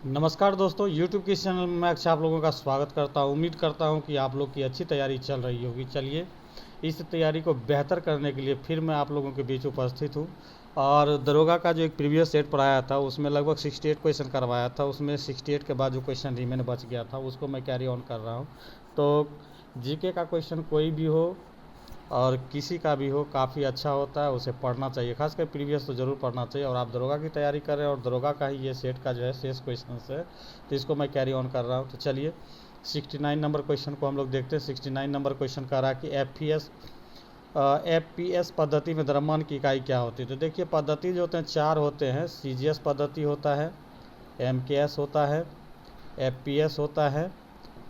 नमस्कार दोस्तों, YouTube के चैनल में अक्सर आप लोगों का स्वागत करता हूं। उम्मीद करता हूं कि आप लोग की अच्छी तैयारी चल रही होगी। चलिए, इस तैयारी को बेहतर करने के लिए फिर मैं आप लोगों के बीच उपस्थित हूं। और दरोगा का जो एक प्रीवियस सेट पढ़ाया था उसमें लगभग 68 क्वेश्चन करवाया था। उसमें 68 के बाद जो क्वेश्चन रिमेन बच गया था उसको मैं कैरी ऑन कर रहा हूँ। तो जीके का क्वेश्चन कोई भी हो और किसी का भी हो, काफ़ी अच्छा होता है, उसे पढ़ना चाहिए। खासकर प्रीवियस तो ज़रूर पढ़ना चाहिए। और आप दरोगा की तैयारी कर रहे हैं और दरोगा का ही ये सेट का जो है शेष क्वेश्चन है, तो इसको मैं कैरी ऑन कर रहा हूँ। तो चलिए 69 नंबर क्वेश्चन को हम लोग देखते हैं। 69 नंबर क्वेश्चन कह रहा है कि एफ पद्धति में द्रव्यमान की इकाई क्या होती है। तो देखिए, पद्धति जो होते हैं चार होते हैं। CGS पद्धति होता है, MKS होता है, FPS होता है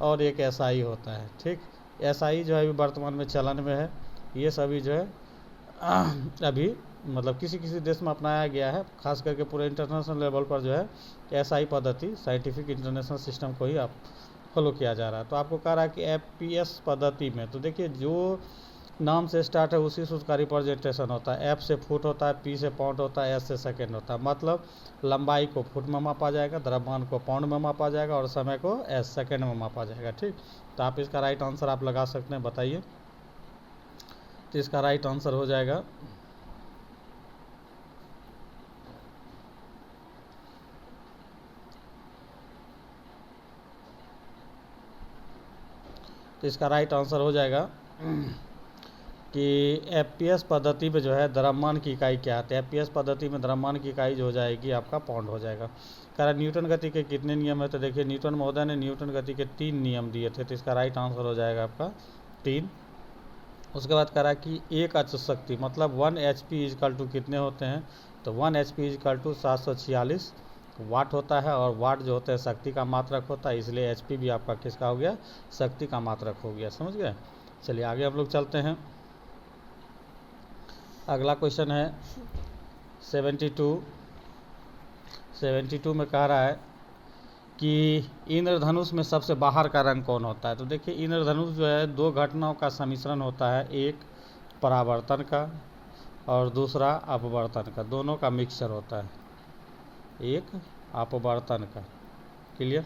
और एक SI होता है। ठीक, SI जो है अभी वर्तमान में चलन में है। ये सभी जो है अभी मतलब किसी किसी देश में अपनाया गया है। खास करके पूरे इंटरनेशनल लेवल पर जो है SI पद्धति, साइंटिफिक इंटरनेशनल सिस्टम को ही आप फॉलो किया जा रहा है। तो आपको कह रहा है कि FPS पद्धति में, तो देखिए जो नाम से स्टार्ट है उसी से उसका रिप्रेजेंटेशन होता है। F से फुट होता है, P से पाउंड होता है, S से सेकेंड होता है। मतलब लंबाई को फुट में मापा जाएगा, द्रव्यमान को पाउंड में मापा जाएगा और समय को S सेकेंड में मापा जाएगा। ठीक, तो आप इसका राइट आंसर आप लगा सकते हैं, बताइए। तो इसका राइट आंसर हो जाएगा कि FPS पद्धति में जो है द्रव्यमान की इकाई क्या आती है। FPS पद्धति में द्रव्यमान की इकाई जो हो जाएगी आपका पाउंड हो जाएगा। कह रहा न्यूटन गति के कितने नियम है। तो देखिए, न्यूटन महोदय ने न्यूटन गति के 3 नियम दिए थे। तो इसका राइट आंसर हो जाएगा आपका 3। उसके बाद कह रहा है कि एक अचल शक्ति मतलब 1 HP इजकल टू कितने होते हैं। तो 1 HP इजकल टू 746 वाट होता है। और वाट जो होता है शक्ति का मात्रक होता है, इसलिए HP भी आपका किसका हो गया, शक्ति का मात्रक हो गया। समझ गए। चलिए आगे हम लोग चलते हैं। अगला क्वेश्चन है 72 में कह रहा है कि इंद्रधनुष में सबसे बाहर का रंग कौन होता है। तो देखिए, इंद्रधनुष जो है दो घटनाओं का सम्मिश्रण होता है, एक परावर्तन का और दूसरा अपवर्तन का, दोनों का मिक्सचर होता है, एक अपवर्तन का। क्लियर।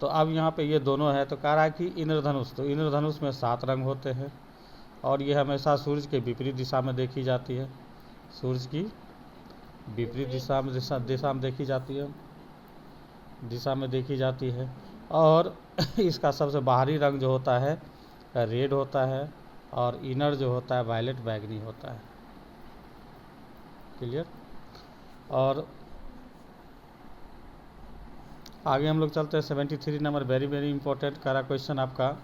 तो अब यहाँ पे ये दोनों है। तो कह रहा है कि इंद्रधनुष, तो इंद्रधनुष में 7 रंग होते हैं और ये हमेशा सूर्य के विपरीत दिशा में देखी जाती है। सूर्य की विपरीत दिशा में देखी जाती है। और इसका सबसे बाहरी रंग जो होता है रेड होता है और इनर जो होता है वायलेट बैगनी होता है। क्लियर। और आगे हम लोग चलते हैं 73 नंबर, वेरी वेरी इंपॉर्टेंट करा क्वेश्चन आपका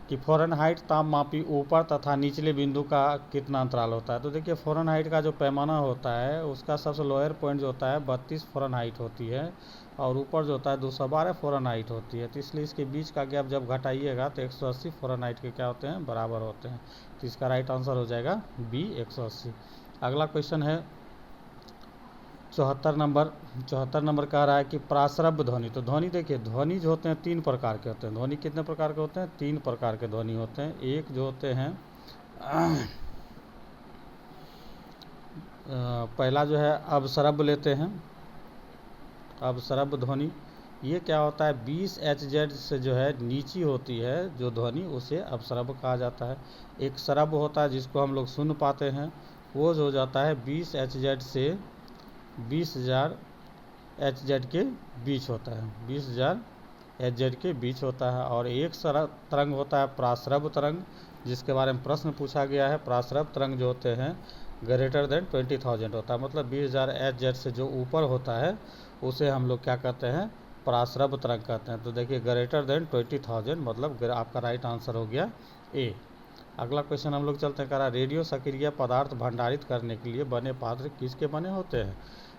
कि फ़ारेनहाइट तापमापी ऊपर तथा निचले बिंदु का कितना अंतराल होता है। तो देखिए, फ़ारेनहाइट का जो पैमाना होता है उसका सबसे लोअर पॉइंट जो होता है 32 फ़ारेनहाइट होती है और ऊपर जो होता है 212 फ़ारेनहाइट होती है। तो इसलिए इसके बीच का गैप जब घटाइएगा तो 180 फ़ारेनहाइट के क्या होते हैं, बराबर होते हैं। तो इसका राइट आंसर हो जाएगा B 180। अगला क्वेश्चन है 74 नंबर कह रहा है कि प्रासरब्य ध्वनि। तो ध्वनि देखिए, ध्वनि जो होते हैं 3 प्रकार के होते हैं। ध्वनि कितने प्रकार के होते हैं, 3 प्रकार के ध्वनि होते हैं। एक जो होते हैं पहला जो है अपसरब्य लेते हैं, अपसरब्य ध्वनि। ये क्या होता है, 20 Hz से जो है नीची होती है जो ध्वनि, उसे अपसरब्य कहा जाता है। एक सरब्य होता है जिसको हम लोग सुन पाते हैं, वो जो हो जाता है 20 Hz से 20,000 Hz के बीच होता है, 20,000 Hz के बीच होता है। और एक तरंग होता है प्रासरब्य तरंग, जिसके बारे में प्रश्न पूछा गया है। प्रासरब्य तरंग जो होते हैं ग्रेटर देन 20,000 होता है, मतलब 20,000 Hz से जो ऊपर होता है उसे हम लोग क्या कहते हैं, प्रासरब्य तरंग कहते हैं। तो देखिए, ग्रेटर देन 20,000 मतलब आपका राइट आंसर हो गया A। अगला क्वेश्चन हम लोग चलते हैं। कह रहा रेडियो सक्रिय पदार्थ भंडारित करने के लिए बने पात्र किसके बने होते हैं।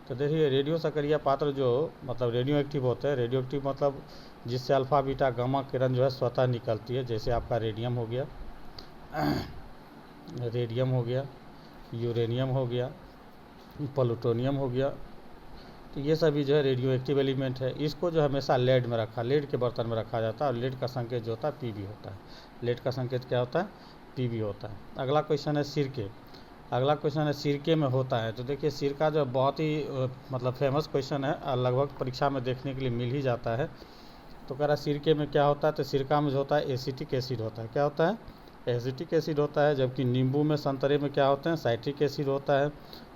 तो देखिए, रेडियो सक्रिय पात्र जो मतलब रेडियो एक्टिव होते हैं। रेडियो एक्टिव मतलब जिससे अल्फा बीटा गामा किरण जो है स्वतः निकलती है, जैसे आपका रेडियम हो गया, यूरेनियम हो गया, प्लूटोनियम हो गया। तो ये सभी जो है रेडियो एक्टिव एलिमेंट है। इसको जो हमेशा लेड के बर्तन में रखा जाता है और लेड का संकेत जो होता है Pb होता है। लेड का संकेत क्या होता है, Pb होता है। अगला क्वेश्चन है सिरके। अगला क्वेश्चन है सिरके में होता है। तो देखिए सिरका जो बहुत ही मतलब फेमस क्वेश्चन है, लगभग परीक्षा में देखने के लिए मिल ही जाता है। तो कह रहा है सिरके में क्या होता है, तो सिरका में जो होता है एसिटिक एसिड होता है। क्या होता है? एसिटिक एसिड होता है। जबकि नींबू में, संतरे में क्या होते हैं? साइट्रिक एसिड होता है।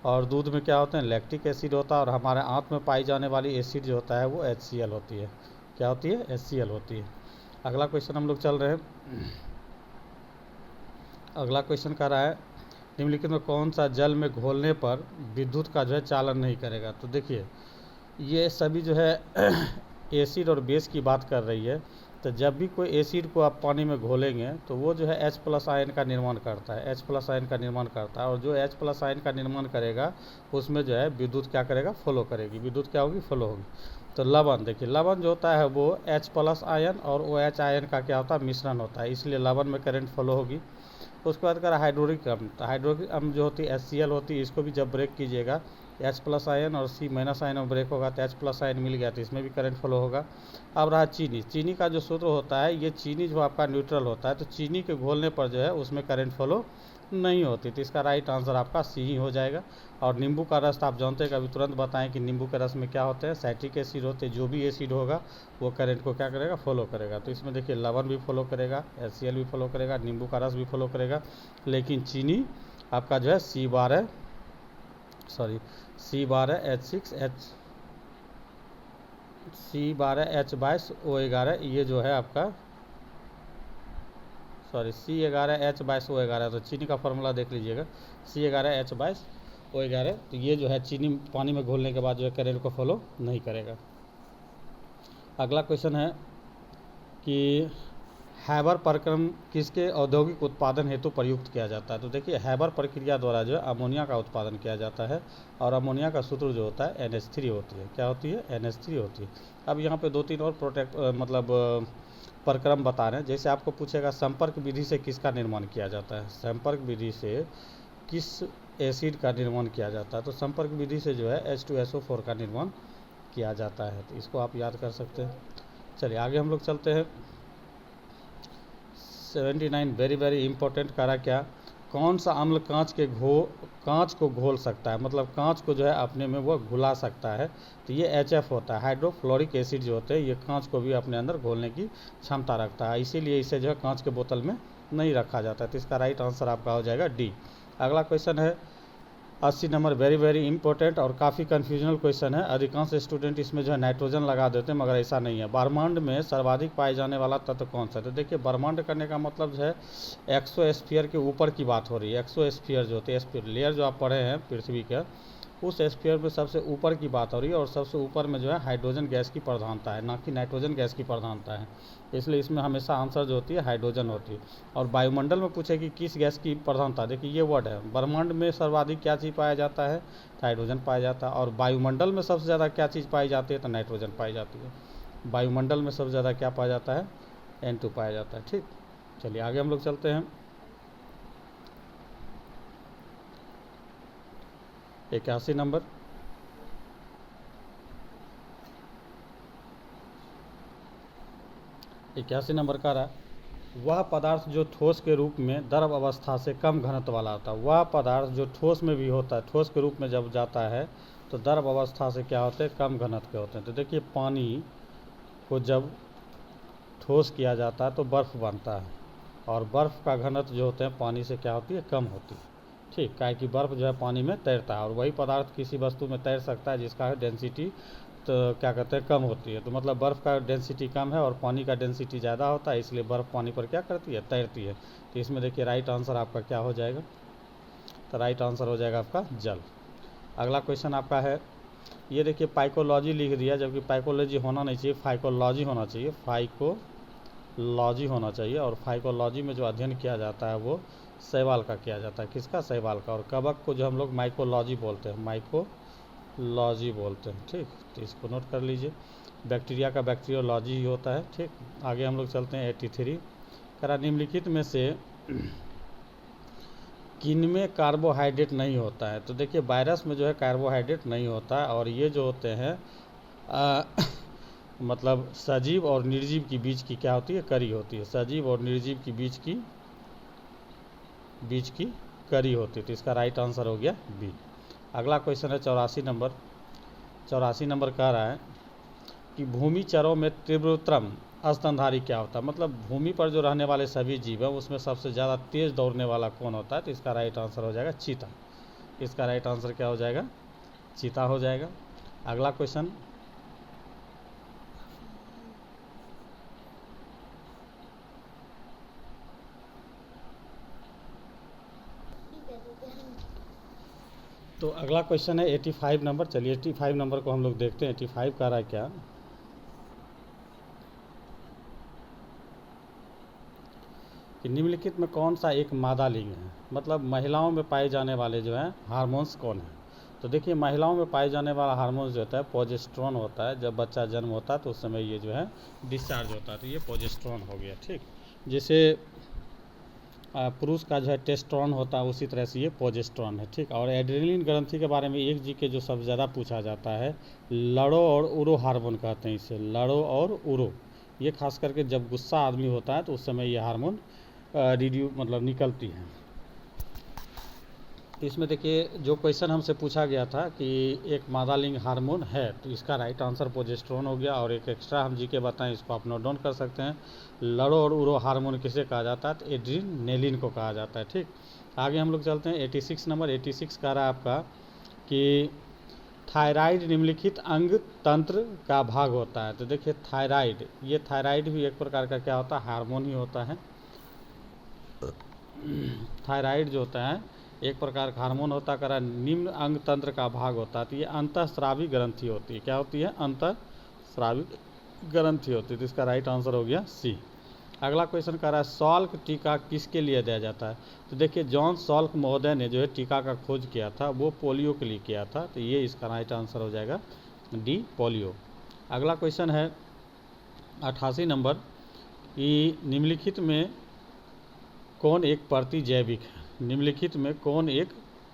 और दूध में क्या होते हैं? लैक्टिक एसिड होता है। और हमारे आंत में पाई जाने वाली एसिड जो होता है वो HCl होती है। क्या होती है? HCl होती है। अगला क्वेश्चन हम लोग चल रहे हैं। अगला क्वेश्चन कह रहा है निम्नलिखित में कौन सा जल में घोलने पर विद्युत का जो है चालन नहीं करेगा। तो देखिए ये सभी जो है एसिड और बेस की बात कर रही है। तो जब भी कोई एसिड को आप पानी में घोलेंगे तो वो जो है H+ आयन का निर्माण करता है, H+ आयन का निर्माण करता है। और जो H+ आयन का निर्माण करेगा उसमें जो है विद्युत क्या करेगा? फ्लो करेगी। विद्युत क्या होगी? फ्लो होगी। तो लवण, देखिए लवण जो होता है वो H+ आयन और OH आयन का क्या होता है? मिश्रण होता है, इसलिए लवण में करंट फ्लो होगी। उसके बाद करा हाइड्रोक्लोरिक अम्ल। तो हाइड्रोक्लोरिक अम्ल जो होती है HCl होती है, इसको भी जब ब्रेक कीजिएगा H+ आयन और C- आयन में ब्रेक होगा तो H+ आयन मिल गया, तो इसमें भी करंट फ्लो होगा। अब रहा चीनी। चीनी का जो सूत्र होता है, ये चीनी जो आपका न्यूट्रल होता है, तो चीनी के घोलने पर जो है उसमें करंट फ्लो नहीं होती। तो इसका राइट आंसर आपका C ही हो जाएगा। और नींबू का रस आप जानते हैं, कभी तुरंत बताएं कि नींबू के रस में क्या होते हैं? साइट्रिक एसिड होते हैं। जो भी एसिड होगा वो करंट को क्या करेगा? फॉलो करेगा। तो इसमें देखिए लवण भी फॉलो करेगा, HCl भी फॉलो करेगा, नींबू का रस भी फॉलो करेगा, लेकिन चीनी आपका जो है C12 C12H22O11 ये जो है आपका C11H22O11। तो चीनी का फॉर्मूला देख लीजिएगा, C11H22O11। तो ये जो है चीनी पानी में घोलने के बाद जो है करंट को फॉलो नहीं करेगा। अगला क्वेश्चन है कि हैबर प्रक्रम किसके औद्योगिक उत्पादन हेतु प्रयुक्त किया जाता है। तो देखिए हैबर प्रक्रिया द्वारा जो है अमोनिया का उत्पादन किया जाता है। और अमोनिया का सूत्र जो होता है NH3 होती है। क्या होती है? NH3 होती है। अब यहाँ पे 2-3 और प्रक्रम बता रहे हैं। जैसे आपको पूछेगा संपर्क विधि से किसका निर्माण किया जाता है, संपर्क विधि से किस एसिड का निर्माण किया जाता है। तो संपर्क विधि से जो है H2SO4 का निर्माण किया जाता है। तो इसको आप याद कर सकते हैं। चलिए आगे हम लोग चलते हैं। 79 वेरी वेरी इंपॉर्टेंट करा क्या, कौन सा अम्ल कांच को घोल सकता है, मतलब कांच को जो है अपने में वो घुला सकता है। तो ये HF होता है, हाइड्रोफ्लोरिक एसिड जो होते हैं, ये कांच को भी अपने अंदर घोलने की क्षमता रखता है, इसीलिए इसे जो है कांच के बोतल में नहीं रखा जाता है। तो इसका राइट आंसर आपका हो जाएगा D। अगला क्वेश्चन है 80 नंबर, वेरी वेरी इंपॉर्टेंट और काफ़ी कन्फ्यूजनल क्वेश्चन है। अधिकांश स्टूडेंट इसमें जो है नाइट्रोजन लगा देते हैं, मगर ऐसा नहीं है। ब्रह्मांड में सर्वाधिक पाए जाने वाला तत्व कौन सा है। तो देखिए ब्रह्मांड करने का मतलब जो है एक्सोस्फीयर के ऊपर की बात हो रही है। एक्सोस्फीयर जो होती है, स्फीयर लेयर जो आप पढ़े हैं पृथ्वी का, उस स्फीयर में सबसे ऊपर की बात हो रही है। और सबसे ऊपर में जो है हाइड्रोजन गैस की प्रधानता है, ना कि नाइट्रोजन गैस की प्रधानता है। इसलिए इसमें हमेशा आंसर जो होती है हाइड्रोजन होती है। और वायुमंडल में पूछे कि किस गैस की प्रधानता, देखिए ये वर्ड है, ब्रह्मांड में सर्वाधिक क्या चीज़ पाया जाता है, हाइड्रोजन पाया जाता है। और वायुमंडल में सबसे ज़्यादा क्या चीज़ पाई जाती है, तो नाइट्रोजन पाई जाती है। वायुमंडल में सबसे ज़्यादा क्या पाया जाता है, N2 पाया जाता है। ठीक, चलिए आगे हम लोग चलते हैं। 81 नंबर, का रहा, वह पदार्थ जो ठोस के रूप में द्रव अवस्था से कम घनत्व वाला होता है। वह पदार्थ जो ठोस में भी होता है, ठोस के रूप में जब जाता है तो द्रव अवस्था से क्या होते हैं, कम घनत्व के होते हैं। तो देखिए पानी को जब ठोस किया जाता है तो बर्फ़ बनता है, और बर्फ़ का घनत्व जो होते हैं पानी से क्या होती है, कम होती है। ठीक, काहे कि बर्फ़ जो है पानी में तैरता है, और वही पदार्थ किसी वस्तु में तैर सकता है जिसका डेंसिटी तो क्या कहते हैं, कम होती है। तो मतलब बर्फ़ का डेंसिटी कम है और पानी का डेंसिटी ज़्यादा होता है, इसलिए बर्फ़ पानी पर क्या करती है, तैरती है। तो इसमें देखिए राइट आंसर आपका क्या हो जाएगा, तो राइट आंसर हो जाएगा आपका जल। अगला क्वेश्चन आपका है, ये देखिए पाइकोलॉजी लिख दिया, जबकि पाइकोलॉजी होना नहीं चाहिए, फाइकोलॉजी होना चाहिए, फाइकोलॉजी होना चाहिए। और फाइकोलॉजी में जो अध्ययन किया जाता है वो शैवाल का किया जाता है। किसका, शैवाल का। और कवक को जो हम लोग माइकोलॉजी बोलते हैं, माइकोलॉजी बोलते हैं। ठीक, तो इसको नोट कर लीजिए। बैक्टीरिया का बैक्टीरियोलॉजी ही होता है। ठीक, आगे हम लोग चलते हैं। 83 करा, निम्नलिखित में से किनमें कार्बोहाइड्रेट नहीं होता है। तो देखिए वायरस में जो है कार्बोहाइड्रेट नहीं होता है, और ये जो होते हैं मतलब सजीव और निर्जीव की बीच की क्या होती है, कड़ी होती है। सजीव और निर्जीव की बीच की करी होती। तो इसका राइट आंसर हो गया बी। अगला क्वेश्चन है 84 नंबर। 84 नंबर कह रहा है कि भूमि चरों में तीव्रतम स्तनधारी क्या होता है, मतलब भूमि पर जो रहने वाले सभी जीव हैं उसमें सबसे ज़्यादा तेज दौड़ने वाला कौन होता है। तो इसका राइट आंसर हो जाएगा चीता। इसका राइट आंसर क्या हो जाएगा, चीता हो जाएगा। अगला क्वेश्चन तो अगला क्वेश्चन है 85 नंबर। चलिए 85 नंबर को हम लोग देखते हैं। 85 कह रहा है क्या कि निम्नलिखित में कौन सा एक मादा लिंग है, मतलब महिलाओं में पाए जाने वाले जो है हार्मोन्स कौन है। तो देखिए महिलाओं में पाए जाने वाला हार्मोन्स जो होता है प्रोजेस्टेरोन होता है। जब बच्चा जन्म होता है तो उस समय ये जो है डिस्चार्ज होता है, तो ये प्रोजेस्टेरोन हो गया। ठीक, जैसे पुरुष का जो है टेस्टोस्टेरोन होता है उसी तरह से ये प्रोजेस्टेरोन है। ठीक, और एड्रेनलिन ग्रंथि के बारे में एक जी के जो सबसे ज़्यादा पूछा जाता है लड़ो और उरो हार्मोन कहते हैं इसे, लड़ो और उरो। ये खास करके जब गुस्सा आदमी होता है तो उस समय ये हार्मोन मतलब निकलती है। तो इसमें देखिए जो क्वेश्चन हमसे पूछा गया था कि एक मादा लिंग हार्मोन है, तो इसका राइट आंसर प्रोजेस्टेरोन हो गया। और एक एक्स्ट्रा हम जी के बताएं, इसको आप नोट डाउन कर सकते हैं। लड़ो और उरो हार्मोन किसे कहा जाता है, तो एड्रेनलिन को कहा जाता है। ठीक, आगे हम लोग चलते हैं 86 नंबर। 86 कह रहा है आपका कि थायराइड निम्नलिखित अंग तंत्र का भाग होता है। तो देखिए थायराइड, ये थायराइड भी एक प्रकार का क्या होता है, हार्मोन ही होता है। थायराइड जो होता है एक प्रकार का हार्मोन होता है, करा निम्न अंग तंत्र का भाग होता है। तो ये अंतःस्रावी ग्रंथि होती है। क्या होती है, अंतःस्रावी ग्रंथि होती है। तो इसका राइट आंसर हो गया सी। अगला क्वेश्चन कर रहा है सॉल्क टीका किसके लिए दिया जाता है। तो देखिए जॉन सॉल्क महोदय ने जो है टीका का खोज किया था वो पोलियो के लिए किया था। तो ये इसका राइट आंसर हो जाएगा डी, पोलियो। अगला क्वेश्चन है 88 नंबर कि निम्नलिखित में कौन एक प्रतिजैविक है। निम्नलिखित में कौन एक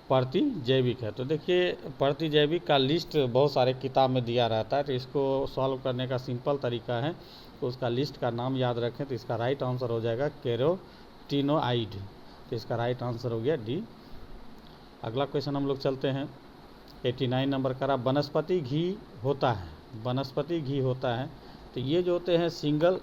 प्रतिजैविक है। तो देखिए प्रतिजैविक का लिस्ट बहुत सारे किताब में दिया रहता है, तो इसको सॉल्व करने का सिंपल तरीका है, तो उसका लिस्ट का नाम याद रखें। तो इसका राइट आंसर हो जाएगा कैरोटीनोइड। तो इसका राइट आंसर हो गया डी। अगला क्वेश्चन हम लोग चलते हैं 89 नंबर का। वनस्पति घी होता है, वनस्पति घी होता है। तो ये जो होते हैं सिंगल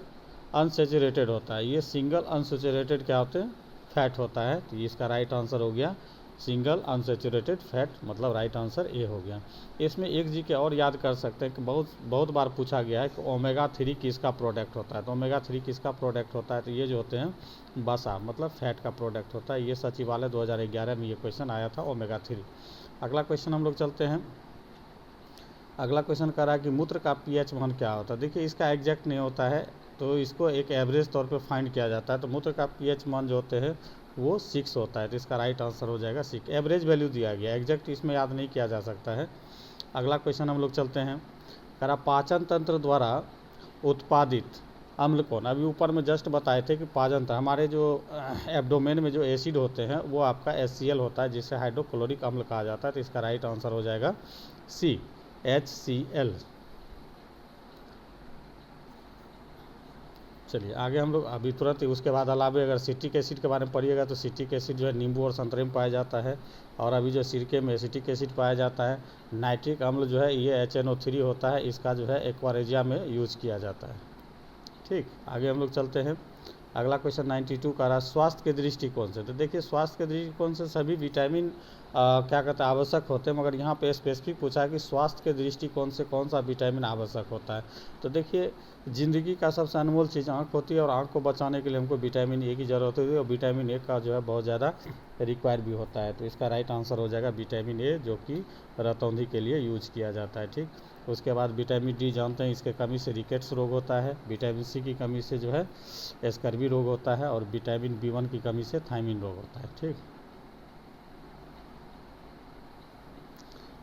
अनसेचुरेटेड होता है। ये सिंगल अनसेचुरेटेड क्या होते हैं, फैट होता है। तो इसका राइट आंसर हो गया सिंगल अनसेचुरेटेड फैट, मतलब राइट आंसर ए हो गया। इसमें एक जी के और याद कर सकते हैं कि बहुत बार पूछा गया है कि ओमेगा 3 किसका प्रोडक्ट होता है। तो ओमेगा 3 किसका प्रोडक्ट होता है, तो ये जो होते हैं बसा, मतलब फैट का प्रोडक्ट होता है। ये सचिवालय 2011 में ये क्वेश्चन आया था, ओमेगा 3। अगला क्वेश्चन हम लोग चलते हैं। अगला क्वेश्चन कर रहा है कि मूत्र का pH मान क्या होता है। देखिए इसका एग्जैक्ट नहीं होता है, तो इसको एक एवरेज तौर पे फाइंड किया जाता है। तो मूत्र का pH मान जो होते हैं वो 6 होता है। तो इसका राइट आंसर हो जाएगा 6। एवरेज वैल्यू दिया गया, एग्जैक्ट इसमें याद नहीं किया जा सकता है। अगला क्वेश्चन हम लोग चलते हैं। करा पाचन तंत्र द्वारा उत्पादित अम्ल कौन। अभी ऊपर में जस्ट बताए थे कि पाचन तंत्र हमारे जो एब्डोमेन में जो एसिड होते हैं वो आपका HCl होता है, जिसे हाइड्रोक्लोरिक अम्ल कहा जाता है। तो इसका राइट आंसर हो जाएगा सी, HCl। चलिए आगे हम लोग अभी तुरंत उसके बाद अलावे अगर सिट्रिक एसिड के बारे में पढ़िएगा तो सिट्रिक एसिड जो है नींबू और संतरे में पाया जाता है। और अभी जो सिरके में एसिटिक एसिड पाया जाता है। नाइट्रिक अम्ल जो है ये HNO3 होता है, इसका जो है एक्वारेजिया में यूज किया जाता है। ठीक, आगे हम लोग चलते हैं। अगला क्वेश्चन 92 का रहा स्वास्थ्य के दृष्टिकोण से। तो देखिए स्वास्थ्य के दृष्टिकोण से सभी विटामिन क्या कहते हैं आवश्यक होते हैं, मगर यहाँ पे स्पेसिफिक पूछा है कि स्वास्थ्य के दृष्टिकोण से कौन सा विटामिन आवश्यक होता है। तो देखिए ज़िंदगी का सबसे अनमोल चीज़ आँख होती है, और आँख को बचाने के लिए हमको विटामिन ए की ज़रूरत होती है, और विटामिन ए का जो है बहुत ज़्यादा रिक्वायर भी होता है। तो इसका राइट आंसर हो जाएगा विटामिन ए, जो कि रतौंधी के लिए यूज किया जाता है। ठीक, उसके बाद विटामिन डी जानते हैं इसके कमी से रिकेट्स रोग होता है। विटामिन सी की कमी से जो है स्कर्वी रोग होता है, और विटामिन B1 की कमी से थायमिन रोग होता है। ठीक,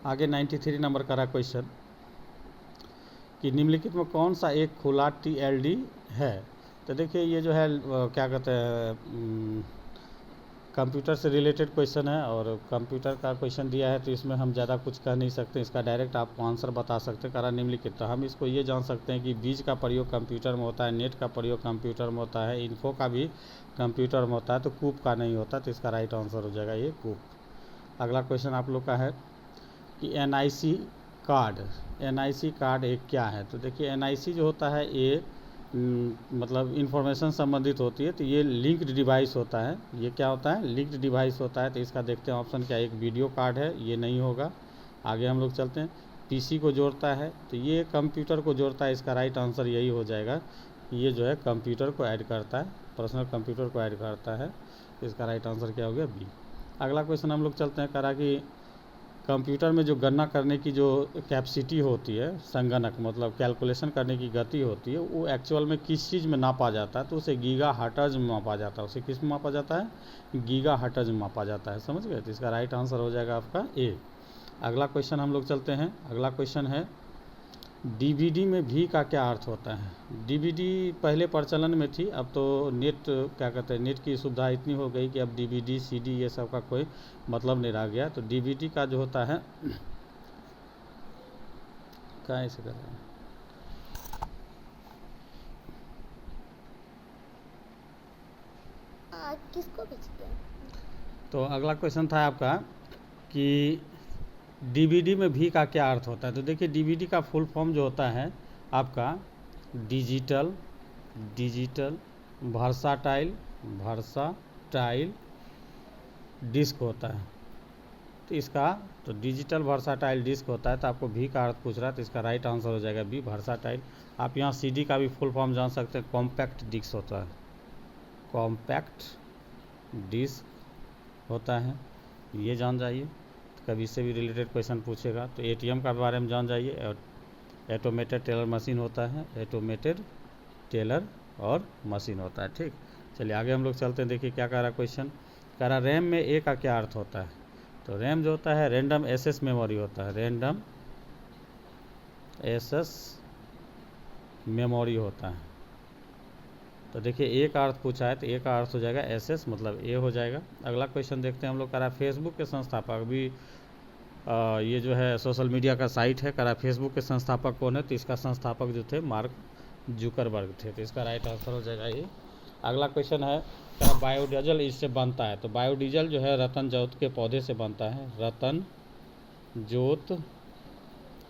आगे 93 नंबर का रहा क्वेश्चन कि निम्नलिखित में कौन सा एक खुला TLD है। तो देखिए ये जो है क्या कहते हैं कंप्यूटर से रिलेटेड क्वेश्चन है और कंप्यूटर का क्वेश्चन दिया है, तो इसमें हम ज़्यादा कुछ कह नहीं सकते, इसका डायरेक्ट आपको आंसर बता सकते हैं करा निम्नलिखित। तो हम इसको ये जान सकते हैं कि बीज का प्रयोग कंप्यूटर में होता है, नेट का प्रयोग कंप्यूटर में होता है, इन्फो का भी कंप्यूटर में होता है, तो कूप का नहीं होता, तो इसका राइट आंसर हो जाएगा ये कूप। अगला क्वेश्चन आप लोग का है कि एनआईसी कार्ड एक क्या है। तो देखिए एनआईसी जो होता है ये मतलब इंफॉर्मेशन संबंधित होती है, तो ये लिंक्ड डिवाइस होता है। ये क्या होता है? लिंक्ड डिवाइस होता है। तो इसका देखते हैं ऑप्शन क्या, एक वीडियो कार्ड है, ये नहीं होगा। आगे हम लोग चलते हैं, पीसी को जोड़ता है, तो ये कंप्यूटर को जोड़ता है, इसका राइट आंसर यही हो जाएगा। ये जो है कंप्यूटर को ऐड करता है, पर्सनल कंप्यूटर को ऐड करता है, इसका राइट आंसर क्या हो गया? बी। अगला क्वेश्चन हम लोग चलते हैं, करा कि कंप्यूटर में जो गणना करने की जो कैपेसिटी होती है, संगणक मतलब कैलकुलेशन करने की गति होती है, वो एक्चुअल में किस चीज़ में नापा जाता है? तो उसे गीगा हर्ट्ज में मापा जाता है। उसे किस में मापा जाता है? गीगा हर्ट्ज में मापा जाता है। समझ गए? तो इसका राइट आंसर हो जाएगा आपका ए। अगला क्वेश्चन हम लोग चलते हैं। अगला क्वेश्चन है डीवीडी में भी का क्या अर्थ होता है? डीवीडी पहले प्रचलन में थी, अब तो नेट क्या कहते हैं, नेट की सुविधा इतनी हो गई कि अब डीवीडी सीडी ये सब का कोई मतलब नहीं रह गया। तो डीवीडी का जो होता है क्या ऐसे कर रहे हैं, किसको भेजते हैं? तो अगला क्वेश्चन था आपका कि डीवीडी में भी का क्या अर्थ होता है। तो देखिए डीवीडी का फुल फॉर्म जो होता है आपका डिजिटल वर्साटाइल डिस्क होता है। तो इसका तो डिजिटल वर्साटाइल डिस्क होता है। तो आपको भी का अर्थ पूछ रहा है, तो इसका राइट आंसर हो जाएगा बी, वर्साटाइल। आप यहाँ सीडी का भी फुल फॉर्म जान सकते हैं, कॉम्पैक्ट डिस्क होता है, कॉम्पैक्ट डिस्क होता है, ये जान जाइए। कभी इससे भी रिलेटेड क्वेश्चन पूछेगा। तो एटीएम का बारे में जान जाइए, ऑटोमेटेड टेलर मशीन होता है, ऑटोमेटेड टेलर और मशीन होता है। ठीक, चलिए आगे हम लोग चलते हैं। देखिए क्या कह रहा क्वेश्चन, कह रहा रैम में ए का क्या अर्थ होता है। तो रैम जो होता है रैंडम एक्सेस मेमोरी होता है, रैंडम एक्सेस मेमोरी होता है। तो देखिए ए का अर्थ पूछा है, तो ए का अर्थ हो जाएगा एसएस, मतलब ए हो जाएगा। अगला क्वेश्चन देखते हैं हम लोग, करा फेसबुक के संस्थापक भी ये जो है सोशल मीडिया का साइट है, करा फेसबुक के संस्थापक कौन है? तो इसका संस्थापक जो थे मार्क जुकरबर्ग थे। तो इसका राइट आंसर हो जाएगा ये। अगला क्वेश्चन है, करा बायोडीजल इससे बनता है। तो बायोडीजल जो है रतन जोत के पौधे से बनता है, रतन जोत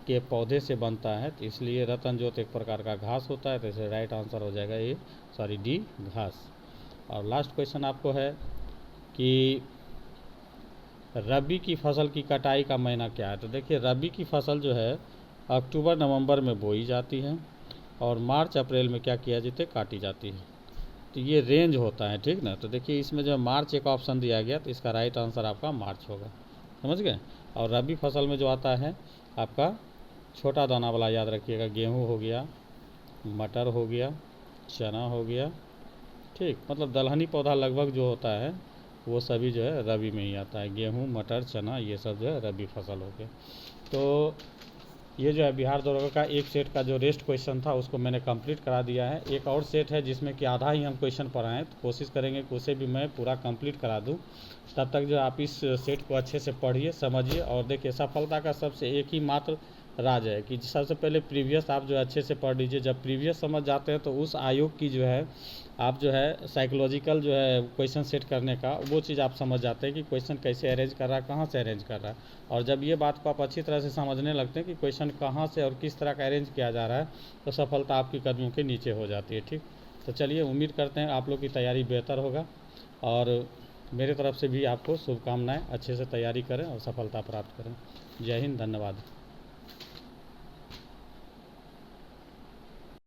के पौधे से बनता है, तो इसलिए रतन जोत एक प्रकार का घास होता है। तो इसे राइट आंसर हो जाएगा ये, सॉरी डी, घास। और लास्ट क्वेश्चन आपको है कि रबी की फसल की कटाई का महीना क्या है। तो देखिए रबी की फसल जो है अक्टूबर नवंबर में बोई जाती है और मार्च अप्रैल में क्या किया जाता है? काटी जाती है। तो ये रेंज होता है, ठीक ना। तो देखिए इसमें जो मार्च एक ऑप्शन दिया गया, तो इसका राइट आंसर आपका मार्च होगा। समझ गए? और रबी फसल में जो आता है आपका छोटा दाना वाला याद रखिएगा, गेहूँ हो गया, मटर हो गया, चना हो गया, ठीक, मतलब दलहनी पौधा लगभग जो होता है वो सभी जो है रबी में ही आता है। गेहूँ, मटर, चना ये सब जो है रबी फसल हो गया। तो ये जो है बिहार दरोगा का एक सेट का जो रेस्ट क्वेश्चन था उसको मैंने कंप्लीट करा दिया है। एक और सेट है जिसमें कि आधा ही हम क्वेश्चन पढ़ाएँ, तो कोशिश करेंगे कि उसे भी मैं पूरा कंप्लीट करा दूँ। तब तक जो आप इस सेट को अच्छे से पढ़िए, समझिए और देखिए सफलता का सबसे एक ही मात्र राज है कि सबसे पहले प्रीवियस आप जो है अच्छे से पढ़ लीजिए। जब प्रीवियस समझ जाते हैं तो उस आयोग की जो है आप जो है साइकोलॉजिकल जो है क्वेश्चन सेट करने का वो चीज़ आप समझ जाते हैं कि क्वेश्चन कैसे अरेंज कर रहा है, कहाँ से अरेंज कर रहा है। और जब ये बात को आप अच्छी तरह से समझने लगते हैं कि क्वेश्चन कहाँ से और किस तरह का अरेंज किया जा रहा है, तो सफलता आपकी कदमों के नीचे हो जाती है। ठीक, तो चलिए उम्मीद करते हैं आप लोग की तैयारी बेहतर होगा और मेरे तरफ से भी आपको शुभकामनाएँ, अच्छे से तैयारी करें और सफलता प्राप्त करें। जय हिंद, धन्यवाद।